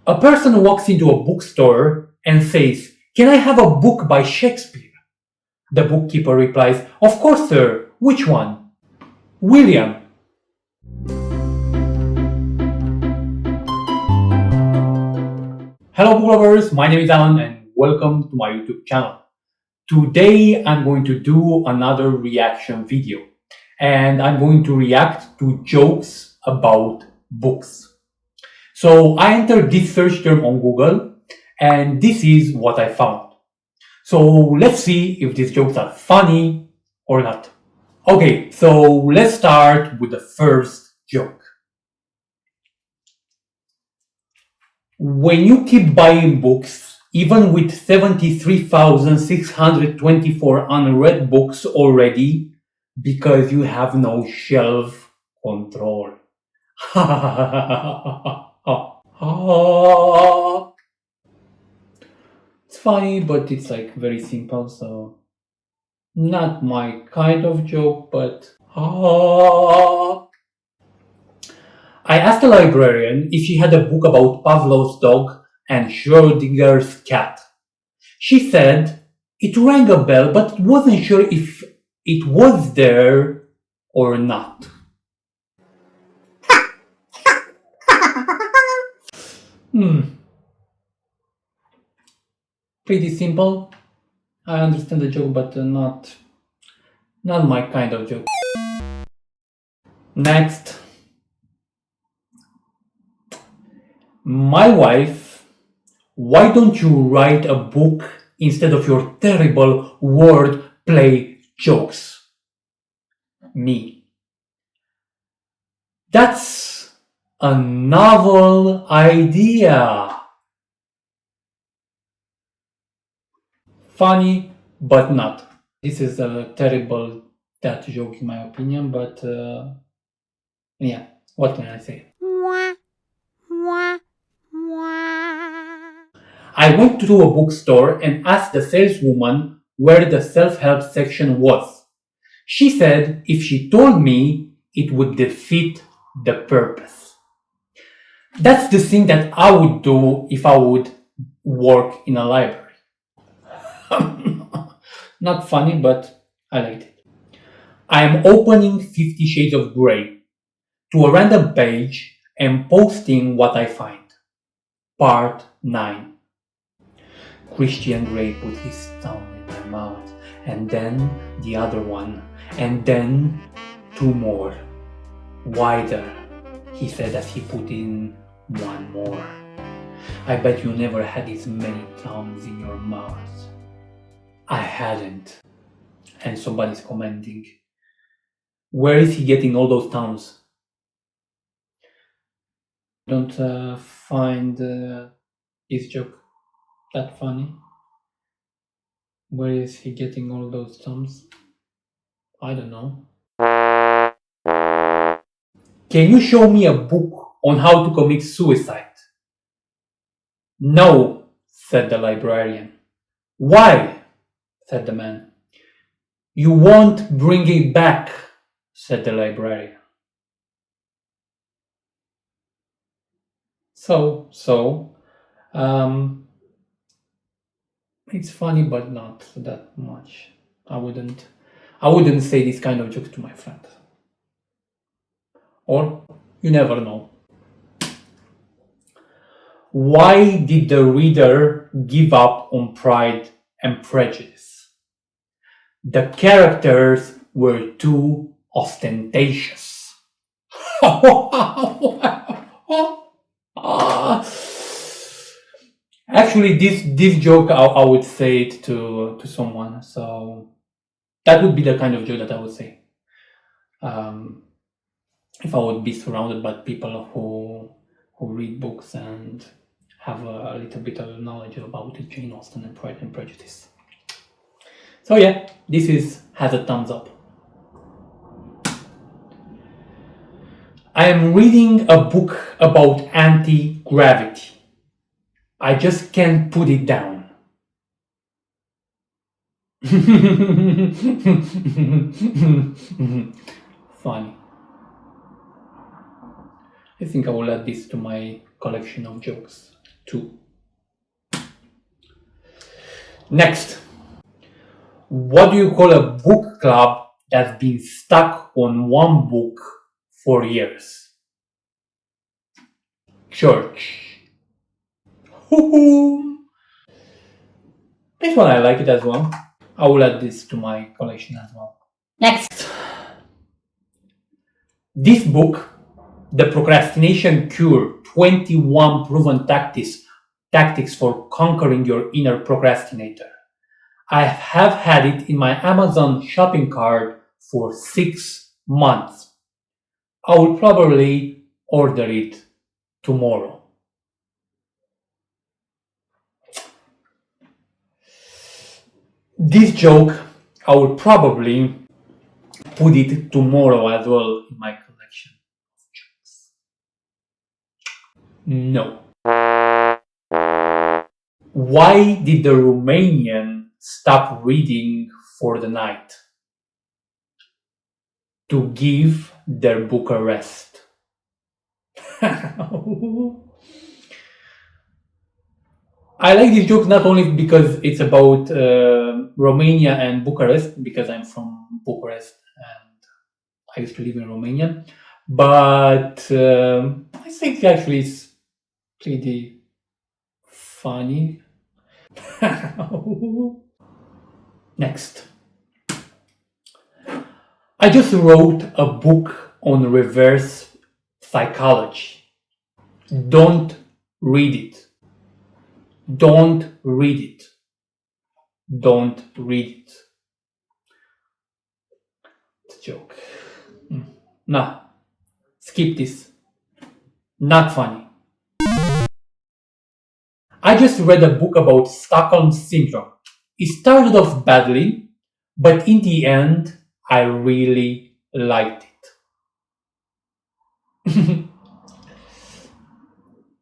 A person walks into a bookstore and says, "Can I have a book by Shakespeare?" The bookkeeper replies, "Of course, sir. Which one?" "William." Hello book lovers, my name is Alan and welcome to my YouTube channel. Today I'm going to do another reaction video and I'm going to react to jokes about books. So I entered this search term on Google and this is what I found. So let's see if these jokes are funny or not. Okay, so let's start with the first joke. When you keep buying books, even with 73,624 unread books already, because you have no shelf control. It's funny, but it's like very simple, so not my kind of joke, but I asked a librarian if she had a book about Pavlov's dog and Schrodinger's cat. She said it rang a bell, but wasn't sure if it was there or not. Pretty simple. I understand the joke, but not my kind of joke. Next. My wife, why don't you write a book instead of your terrible word play jokes? Me. That's a novel idea. Funny, but not. This is a terrible dad joke in my opinion, but yeah, what can I say? I went to a bookstore and asked the saleswoman where the self-help section was. She said if she told me, it would defeat the purpose. That's the thing that I would do if I would work in a library. Not funny, but I liked it. I am opening 50 Shades of Grey to a random page and posting what I find. Part 9. Christian Grey put his tongue in my mouth, and then the other one, and then 2 more. Wider, he said as he put in 1 more. I bet you never had this many tongues in your mouth. I hadn't. And somebody's commenting, where is he getting all those tongues? Don't find this joke that funny. Where is he getting all those thumbs? I don't know. Can you show me a book on how to commit suicide? No, said the librarian. Why? Said the man. You won't bring it back, said the librarian. So, it's funny, but not that much. I wouldn't say this kind of joke to my friend. Or you never know. Why did the reader give up on Pride and Prejudice? The characters were too ostentatious. Actually, this joke I would say it to someone, so that would be the kind of joke that I would say if I would be surrounded by people who read books and have a little bit of knowledge about Jane Austen and Pride and Prejudice. So yeah, this has a thumbs up. I am reading a book about anti-gravity. I just can't put it down. Funny. I think I will add this to my collection of jokes. 2. Next. What do you call a book club that's been stuck on one book for years? Church. Hoo-hoo. This one I like it as well. I will add this to my collection as well. Next. This book, The Procrastination Cure, 21 proven tactics for conquering your inner procrastinator. I have had it in my Amazon shopping cart for 6 months. I will probably order it tomorrow. This joke, I will probably put it tomorrow as well in my collection of jokes. No. Why did the Romanian stop reading for the night? To give their book a rest. I like these jokes not only because it's about Romania and Bucharest, because I'm from Bucharest and I used to live in Romania, but I think actually it's pretty funny. Next. I just wrote a book on reverse psychology. Don't read it. Don't read it. Don't read it. It's a joke. No. Skip this. Not funny. I just read a book about Stockholm Syndrome. It started off badly, but in the end, I really liked it.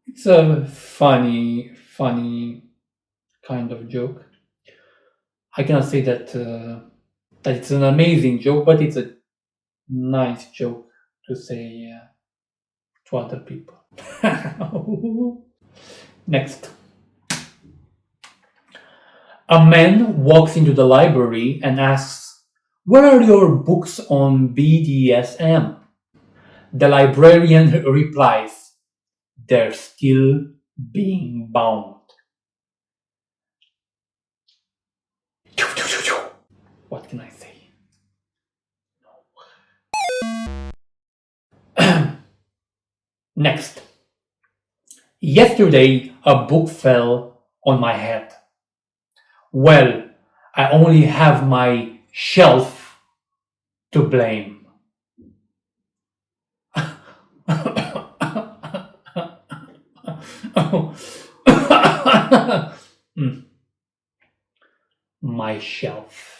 It's a funny kind of joke. I cannot say that it's an amazing joke, but it's a nice joke to say to other people. Next. A man walks into the library and asks, "Where are your books on BDSM?" The librarian replies, "They're still being bound." What can I say? Next. Yesterday, a book fell on my head. Well, I only have my shelf to blame. My shelf.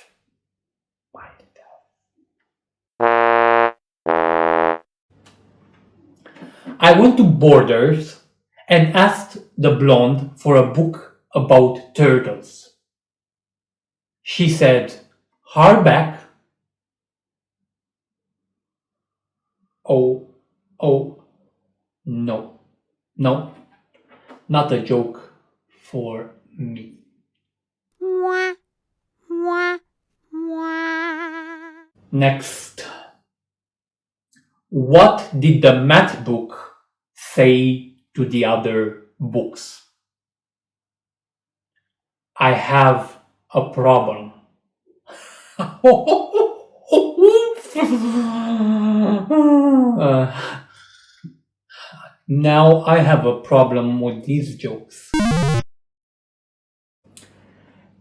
I went to Borders and asked the blonde for a book about turtles. She said, "Hardback." Oh, no, not a joke for me. Next. What did the math book say to the other books? I have a problem. Now I have a problem with these jokes.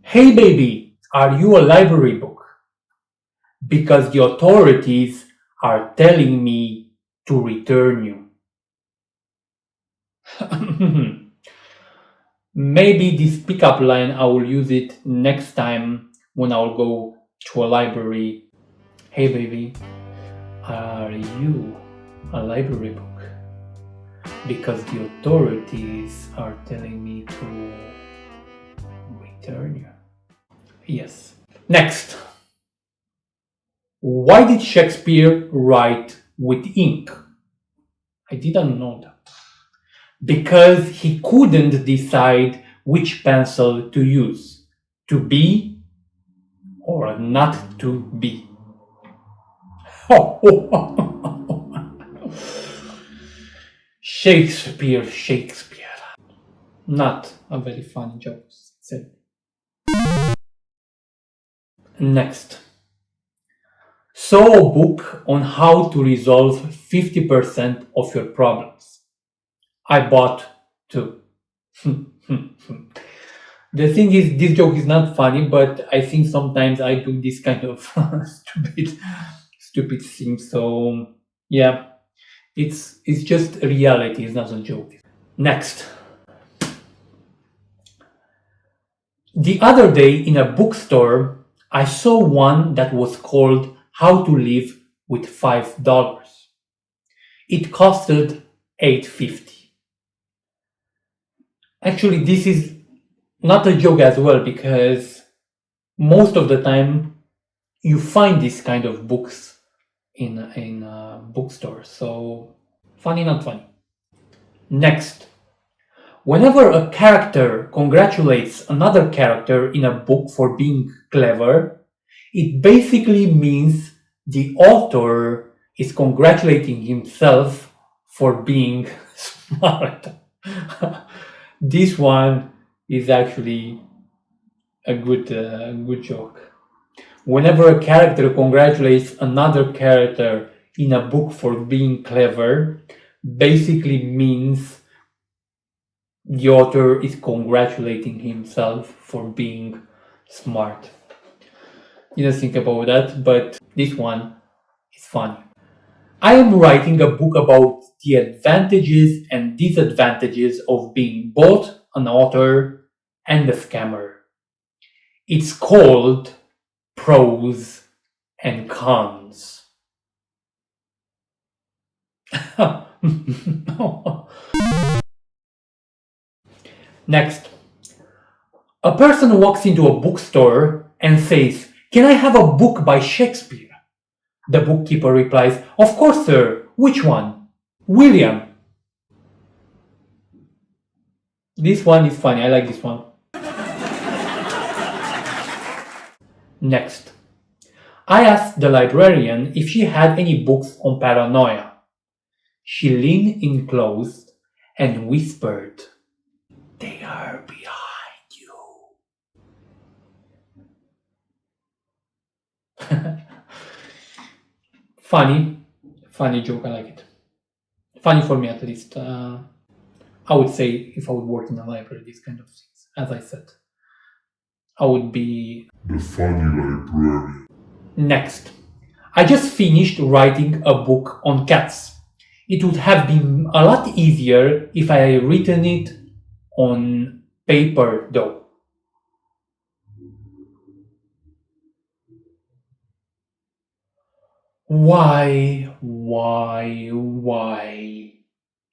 Hey baby, are you a library book? Because the authorities are telling me to return you. Maybe this pickup line, I will use it next time when I'll go to a library. Hey baby, are you a library book? Because the authorities are telling me to return you. Yes. Next. Why did Shakespeare write with ink? I didn't know that. because he couldn't decide which pencil to use, to be or not to be. Shakespeare, Shakespeare. Not a very funny joke. Next. Saw a book on how to resolve 50% of your problems. I bought two. The thing is, this joke is not funny, but I think sometimes I do this kind of stupid thing. So yeah, it's just reality. It's not a joke. Next. The other day in a bookstore, I saw one that was called How to Live with $5. It costed $8.50. Actually, this is not a joke as well, because most of the time you find this kind of books in bookstores. So funny, not funny. Next. Whenever a character congratulates another character in a book for being clever, it basically means the author is congratulating himself for being smart. This one is actually a good joke. Whenever a character congratulates another character in a book for being clever, basically means the author is congratulating himself for being smart. You don't think about that, but this one is funny. I am writing a book about the advantages and disadvantages of being both an author and a scammer. It's called Pros and Cons. Next. A person walks into a bookstore and says, "Can I have a book by Shakespeare?" The bookkeeper replies, "Of course, sir. Which one?" "William." This one is funny. I like this one. Next. I asked the librarian if she had any books on paranoia. She leaned in close and whispered, "They are behind you." Funny joke. I like it. Funny for me, at least. I would say if I would work in a library, these kind of things. As I said, I would be the funny librarian. Next. I just finished writing a book on cats. It would have been a lot easier if I had written it on paper, though. Why?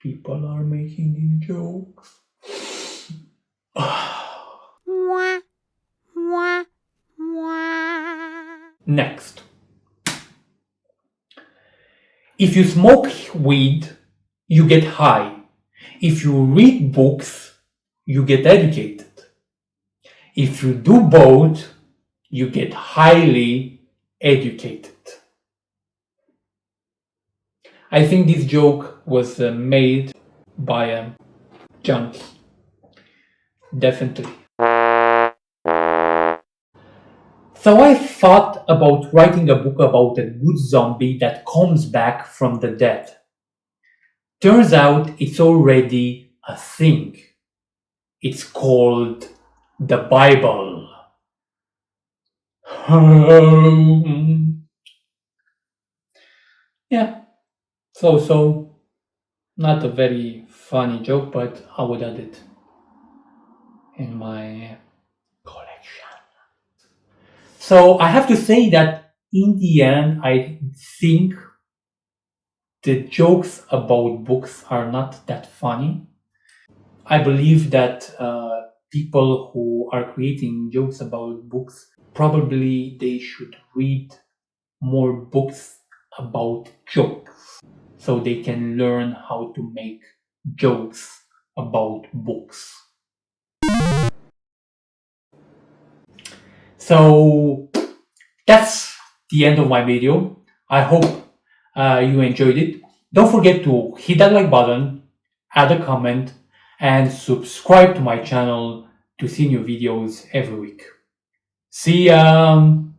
People are making these jokes. Next. If you smoke weed, you get high. If you read books, you get educated. If you do both, you get highly educated. I think this joke was made by a junkie. Definitely. So I thought about writing a book about a good zombie that comes back from the dead. Turns out it's already a thing. It's called the Bible. Yeah, so not a very funny joke, but I would add it in my collection. So I have to say that in the end, I think the jokes about books are not that funny. I believe that people who are creating jokes about books, probably they should read more books about jokes so they can learn how to make jokes about books. So that's the end of my video. I hope you enjoyed it. Don't forget to hit that like button, add a comment, and subscribe to my channel to see new videos every week. See ya!